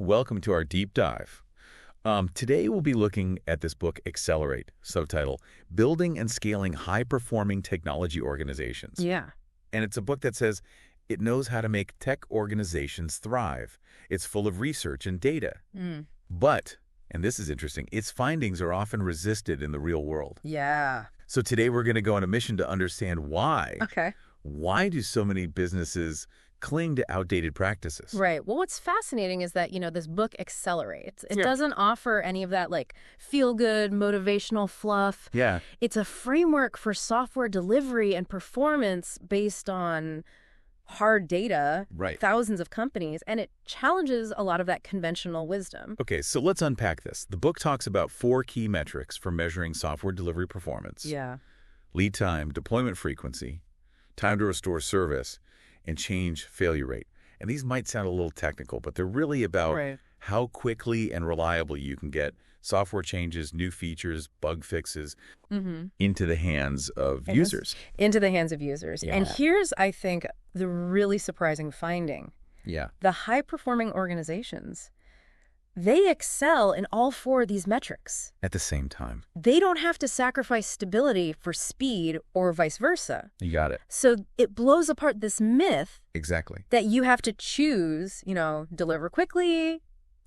Welcome to our deep dive. Today we'll be looking at this book, Accelerate, subtitle, Building and Scaling High-Performing Technology Organizations. Yeah. And it's a book that says it knows how to make tech organizations thrive. It's full of research and data. But, and this is interesting, its findings are often resisted in the real world. Yeah. So today we're going to go on a mission to understand why. Okay. Why do so many businesses cling to outdated practices? Right. Well, what's fascinating is that, this book accelerates. It Yeah. doesn't offer any of that, feel-good, motivational fluff. Yeah. It's a framework for software delivery and performance based on hard data, Right. thousands of companies, and it challenges a lot of that conventional wisdom. Okay, so let's unpack this. The book talks about 4 key metrics for measuring software delivery performance. Yeah. Lead time, deployment frequency, time to restore service, and change failure rate. And these might sound a little technical, but they're really about Right. how quickly and reliably you can get software changes, new features, bug fixes into the hands of users. Into the hands of users. Yeah. And here's, I think, the really surprising finding. Yeah. The high-performing organizations, they excel in all 4 of these metrics. At the same time. They don't have to sacrifice stability for speed or vice versa. You got it. So it blows apart this myth Exactly. that you have to choose, deliver quickly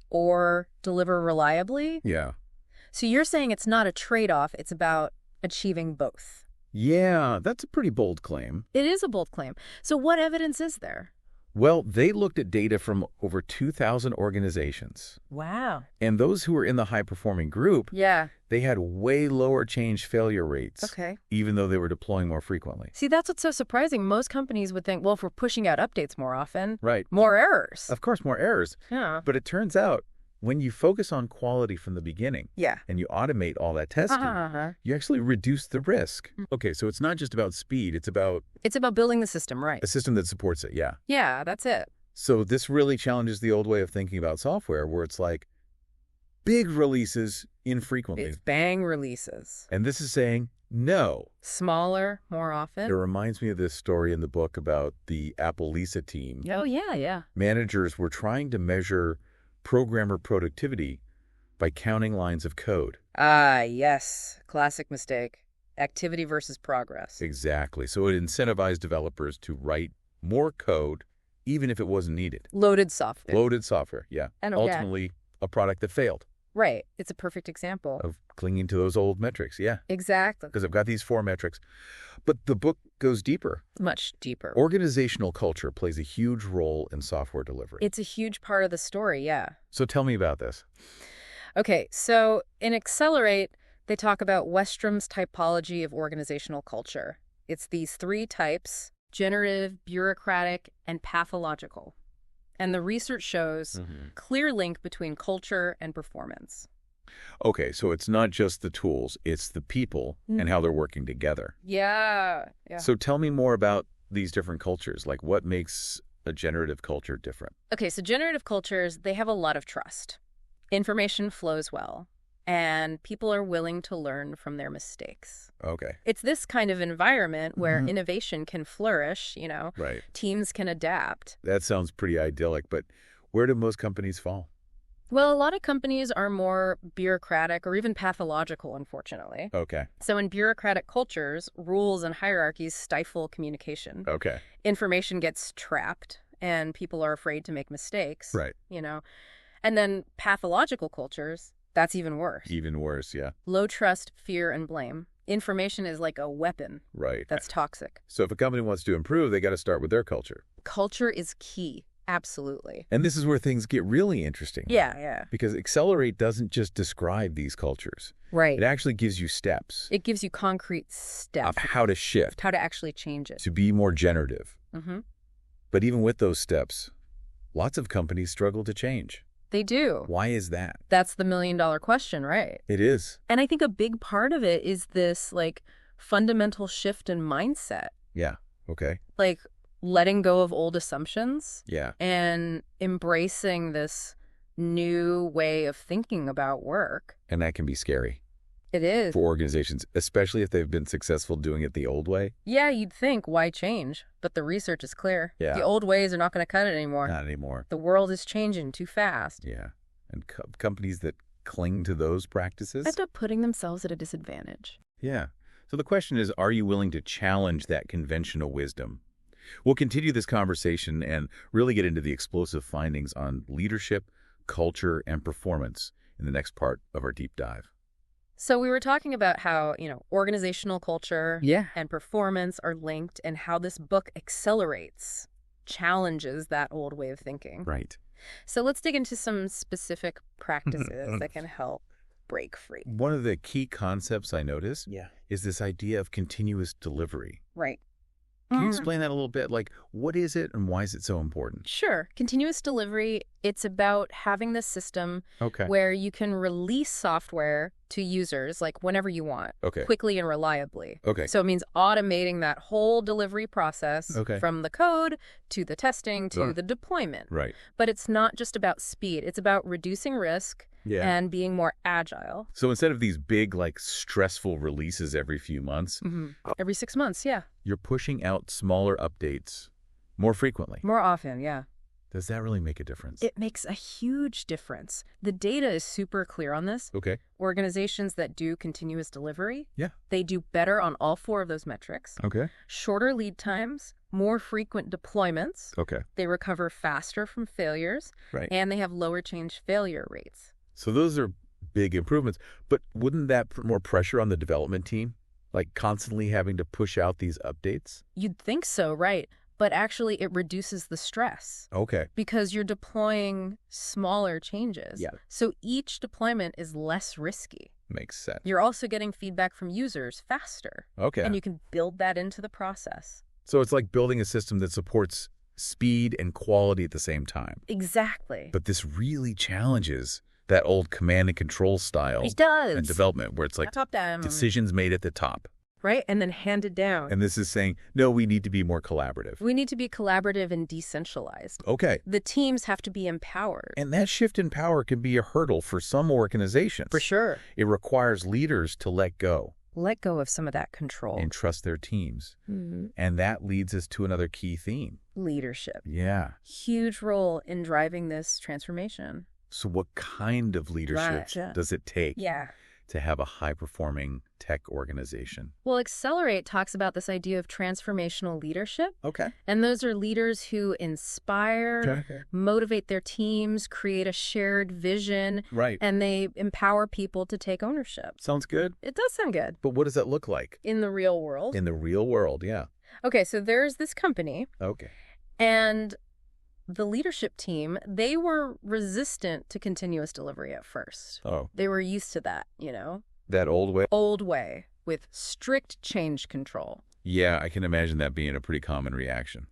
or deliver reliably. Yeah. So you're saying it's not a trade-off, it's about achieving both. Yeah, that's a pretty bold claim. It is a bold claim. So what evidence is there? Well, they looked at data from over 2,000 organizations. Wow. And those who were in the high-performing group, Yeah. they had way lower change failure rates, Okay. even though they were deploying more frequently. See, that's what's so surprising. Most companies would think, well, if we're pushing out updates more often, Right. more errors. Of course, more errors. Yeah. But it turns out when you focus on quality from the beginning Yeah. and you automate all that testing, you actually reduce the risk. Okay, so it's not just about speed. It's about It's about building the system right. a system that supports it. Yeah. Yeah, that's it. So this really challenges the old way of thinking about software where it's like big releases infrequently. It's bang releases. And this is saying no. Smaller, more It often. reminds me of this story in the book about the Apple Lisa team. Oh, yeah. Managers were trying to measure programmer productivity by counting lines of code. Ah, yes. Classic mistake. Activity versus progress. Exactly. So it incentivized developers to write more code even if it wasn't needed. Loaded software. Loaded software, yeah. And ultimately, a product that failed Right. It's a perfect example. of clinging to those old metrics, yeah. Exactly. Because I've got these 4 metrics. But the book goes deeper. Much deeper. Organizational culture plays a huge role in software delivery. It's a huge part of the story, yeah. So tell me about this. Okay, so in Accelerate, they talk about Westrom's typology of organizational culture. It's these 3 types: generative, bureaucratic, and pathological. And the research shows clear link between culture and performance. Okay, so it's not just the tools, it's the people and how they're working together. Yeah. So tell me more about these different cultures. Like what makes a generative culture different? Okay, so generative cultures, they have a lot of trust. Information flows well, and people are willing to learn from their mistakes. Okay. It's this kind of environment where innovation can flourish, Right. teams can adapt. That sounds pretty idyllic, but where do most companies fall? Well, a lot of companies are more bureaucratic or even pathological, unfortunately. Okay. So in bureaucratic cultures, rules and hierarchies stifle communication. Okay. Information gets trapped, and people are afraid to make mistakes. Right. And then pathological cultures, that's even worse. Even worse, yeah. Low trust, fear, and blame. Information is like a weapon Right. that's toxic. So if a company wants to improve, they got to start with their culture. Culture is key. Absolutely. And this is where things get really interesting. Yeah. Because Accelerate doesn't just describe these cultures. Right. It actually gives you steps It gives you concrete steps, of how to shift, how to actually change it. to be more generative. Mm-hmm. But even with those steps, lots of companies struggle to change. They do. Why is that? That's the million-dollar question, right? It is. And I think a big part of it is this, fundamental shift in mindset. Yeah. Okay. Letting go of old assumptions Yeah. and embracing this new way of thinking about work. And that can be scary. It is. for organizations, especially if they've been successful doing it the old way. Yeah, you'd think, why change? But the research is clear. Yeah. The old ways are not going to cut it anymore. Not anymore. The world is changing too fast. Yeah. And companies that cling to those practices. End up putting themselves at a disadvantage. Yeah. So the question is, are you willing to challenge that conventional wisdom? We'll continue this conversation and really get into the explosive findings on leadership, culture, and performance in the next part of our deep dive. So we were talking about how, organizational culture Yeah. and performance are linked and how this book accelerates, challenges that old way of thinking. Right. So let's dig into some specific practices that can help break free. One of the key concepts I notice Yeah. is this idea of continuous delivery. Right. Can you explain that a little bit? Like, what is it and why is it so important? Sure. Continuous delivery, it's about having this system Okay. where you can release software to users like whenever you want, Okay. quickly and reliably. Okay. So it means automating that whole delivery process Okay. from the code to the testing to Sure. the deployment. Right. But it's not just about speed. It's about reducing risk Yeah. and being more agile. So instead of these big, stressful releases every few months, Every 6 months, yeah. you're pushing out smaller updates more frequently. More often, yeah. Does that really make a difference? It makes a huge difference. The data is super clear on this. Okay. Organizations that do continuous delivery, Yeah. they do better on all 4 of those metrics. Okay. Shorter lead times, more frequent deployments, Okay. they recover faster from failures, Right. and they have lower change failure rates. So those are big improvements. But wouldn't that put more pressure on the development team? Like constantly having to push out these updates? You'd think so, right? But actually, it reduces the stress Okay. because you're deploying smaller changes. Yeah. So each deployment is less risky. Makes sense. You're also getting feedback from users faster. Okay. And you can build that into the process. So it's like building a system that supports speed and quality at the same time. Exactly. But this really challenges that old command and control style It does. and development where it's like Top down. decisions made at the top. Right? And then handed down. And this is saying, no, we need to be more collaborative. We need to be collaborative and decentralized. Okay. The teams have to be empowered. And that shift in power can be a hurdle for some organizations. For sure. It requires leaders to let go Let go of some of that control. and trust their teams. Mhm. And that leads us to another key theme. Leadership. Yeah. Huge role in driving this transformation. So what kind of leadership Right, yeah. does it take Yeah. to have a high-performing tech organization? Well, Accelerate talks about this idea of transformational leadership. Okay. And those are leaders who inspire, motivate their teams, create a shared vision, Right. and they empower people to take ownership. Sounds good. It does sound good. But what does that look like? In the real world. In the real world, yeah. Okay, so there's this company, Okay. and the leadership team, they were resistant to continuous delivery at first. Oh, They were used to that, that old way? old way with strict change control. Yeah, I can imagine that being a pretty common reaction.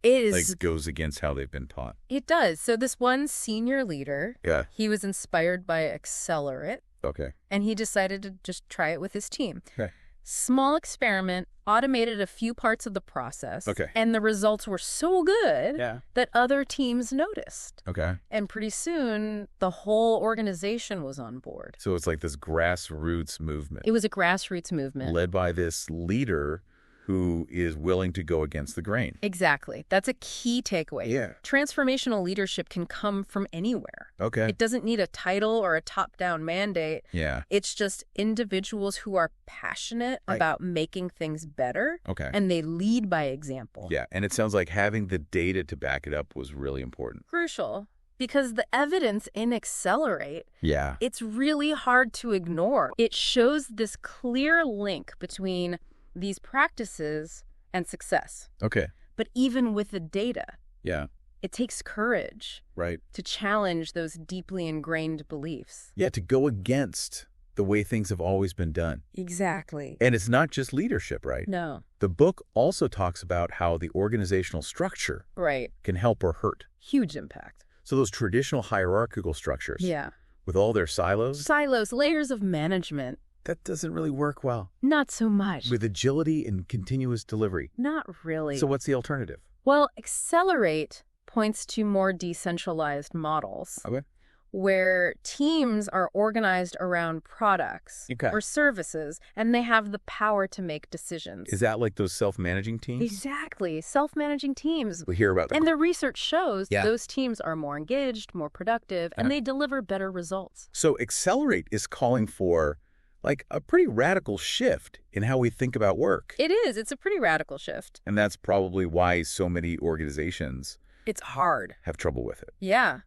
It is. Like, goes against how they've been taught. It does. So this one senior leader, Yeah. he was inspired by Accelerate, Okay. and he decided to just try it with his team. Okay. Small experiment, automated a few parts of the process, Okay. and the results were so good Yeah. that other teams noticed. Okay. And pretty soon, the whole organization was on board. So it's like this grassroots movement It was a grassroots movement. led by this leader who is willing to go against the grain. Exactly. That's a key takeaway. Yeah. Transformational leadership can come from anywhere. Okay. It doesn't need a title or a top-down mandate. Yeah. It's just individuals who are passionate Right. about making things better, Okay. and they lead by example. Yeah. And it sounds like having the data to back it up was really important. Crucial, because the evidence in Accelerate, Yeah. it's really hard to ignore. It shows this clear link between these practices and success. Okay. But even with the data, Yeah. it takes courage Right. to challenge those deeply ingrained beliefs. Yeah. To go against the way things have always been done. Exactly. And it's not just leadership, right? No. The book also talks about how the organizational structure Right. can help or hurt. Huge impact. So those traditional hierarchical structures, Yeah. with all their silos, Silos, layers of management, that doesn't really work well not so much. with agility and continuous delivery. Not really. So what's the alternative? Well, Accelerate points to more decentralized models Okay. where teams are organized around products Okay. or services, and they have the power to make decisions. Is that like those self-managing teams? Exactly. Self-managing teams. We hear about them. And the research shows Yeah. those teams are more engaged, more productive, and Yeah. they deliver better results. So Accelerate is calling for like a pretty radical shift in how we think about work. It is. It's a pretty radical shift. And that's probably why so many organizations It's hard. have trouble with it. Yeah.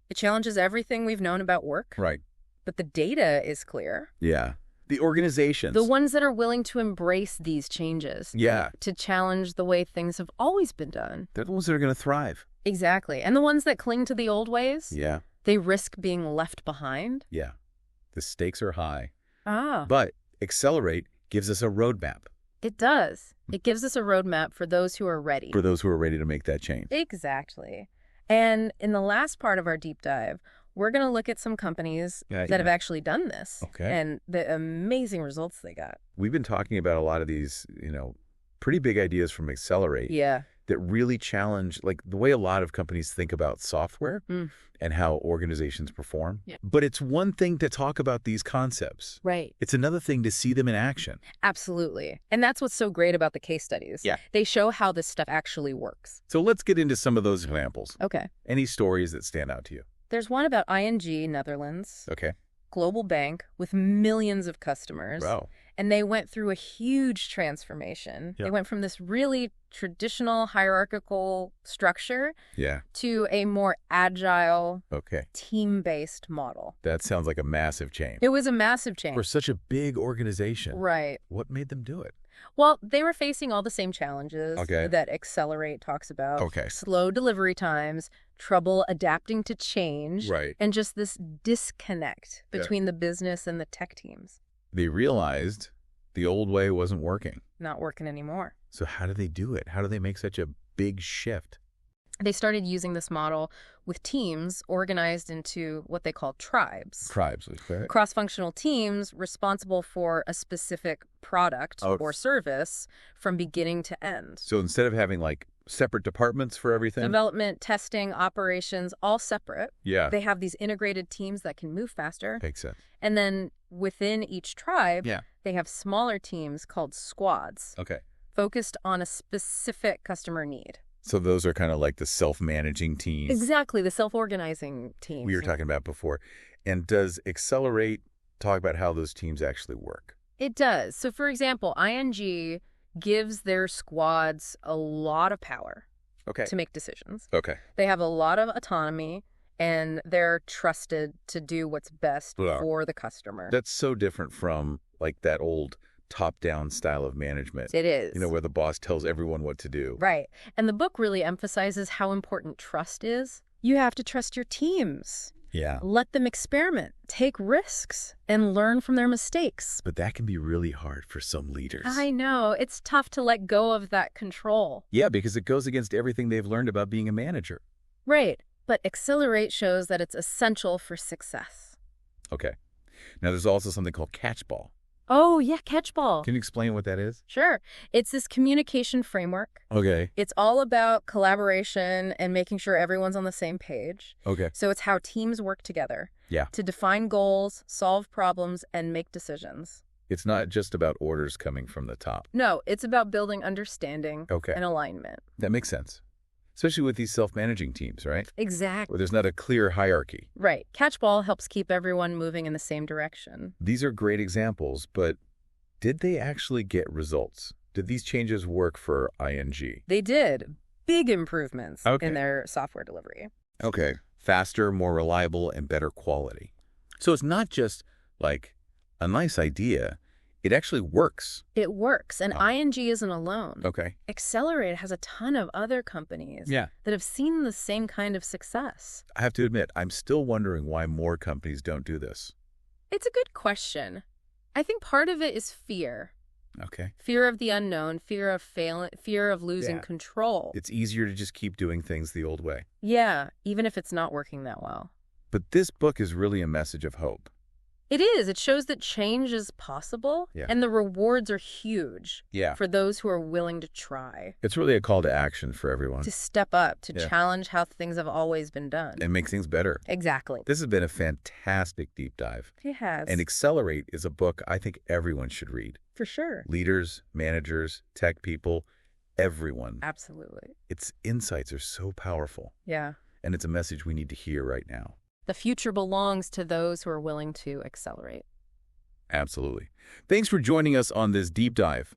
It challenges everything we've known about work, Right. but the data is clear. Yeah. The organizations. The ones that are willing to embrace these changes. Yeah. To challenge the way things have always been done. They're the ones that are going to thrive. Exactly. And the ones that cling to the old ways, Yeah. they risk being left behind. Yeah. The stakes are high. Ah. But Accelerate gives us a roadmap It does. It gives us a roadmap for those who are ready. for those who are ready to make that change. Exactly. And in the last part of our deep dive, we're going to look at some companies that have actually done this. Okay. And the amazing results they got. We've been talking about a lot of these, pretty big ideas from Accelerate Yeah. that really challenge, like, the way a lot of companies think about software and how organizations perform. Yeah. But it's one thing to talk about these concepts. Right. It's another thing to see them in action. Absolutely. And that's what's so great about the case studies. Yeah. They show how this stuff actually works. So let's get into some of those examples. Okay. Any stories that stand out to you? There's one about ING, Netherlands, Okay. global bank with millions of customers. Wow. And they went through a huge transformation. Yeah. They went from this really traditional hierarchical structure Yeah. to a more agile, Okay. team-based model. That sounds like a massive change. It was a massive change. For such a big organization. Right. What made them do it? Well, they were facing all the same challenges Okay. that Accelerate talks about. Okay. Slow delivery times, trouble adapting to change, Right. and just this disconnect Yeah. between the business and the tech teams. They realized the old way wasn't working. Not working anymore. So how do they do it? How do they make such a big shift? They started using this model with teams organized into what they call tribes. Tribes. Okay. Cross-functional teams responsible for a specific product or service from beginning to end. So instead of having like separate departments for everything? Development, testing, operations, all separate. Yeah. They have these integrated teams that can move faster. Makes sense. And then within each tribe, Yeah. they have smaller teams called squads, Okay. focused on a specific customer need. So those are kind of like the self-managing teams Exactly, the self-organizing teams. we were talking about before. And does Accelerate talk about how those teams actually work? It does. So, for example, ING gives their squads a lot of power Okay. to make decisions. Okay. They have a lot of autonomy, and they're trusted to do what's best Yeah. for the customer. That's so different from like that old top-down style of management. It is. Where the boss tells everyone what to do. Right. And the book really emphasizes how important trust is. You have to trust your teams. Yeah. Let them experiment, take risks, and learn from their mistakes. But that can be really hard for some leaders. I know. It's tough to let go of that control. Yeah, because it goes against everything they've learned about being a manager. Right. But Accelerate shows that it's essential for success. Okay. Now, there's also something called catchball. Oh, yeah, catchball. Can you explain what that is? Sure. It's this communication framework. Okay. It's all about collaboration and making sure everyone's on the same page. Okay. So it's how teams work together. Yeah. To define goals, solve problems, and make decisions. It's not just about orders coming from the top. No, it's about building understanding Okay. and alignment. That makes sense. Especially with these self-managing teams, right? Exactly. Where there's not a clear hierarchy. Right. Catchball helps keep everyone moving in the same direction. These are great examples, but did they actually get results? Did these changes work for ING? They did big improvements Okay. in their software delivery. Okay. Faster, more reliable, and better quality. So it's not just like a nice idea. It actually works. It works, and Oh. ING isn't alone. Okay. Accelerate has a ton of other companies Yeah. that have seen the same kind of success. I have to admit, I'm still wondering why more companies don't do this. It's a good question. I think part of it is fear. Okay. Fear of the unknown, fear of failing, fear of losing Yeah. control. It's easier to just keep doing things the old way. Yeah, even if it's not working that well. But this book is really a message of hope. It is. It shows that change is possible, Yeah. and the rewards are huge Yeah. for those who are willing to try, It's really a call to action for everyone to step up, to Yeah. challenge how things have always been done. and make things better. Exactly. This has been a fantastic deep dive. It has. And Accelerate is a book I think everyone should read. For sure. Leaders, managers, tech people, everyone. Absolutely. Its insights are so powerful, Yeah. and it's a message we need to hear right now. The future belongs to those who are willing to accelerate. Absolutely. Thanks for joining us on this deep dive.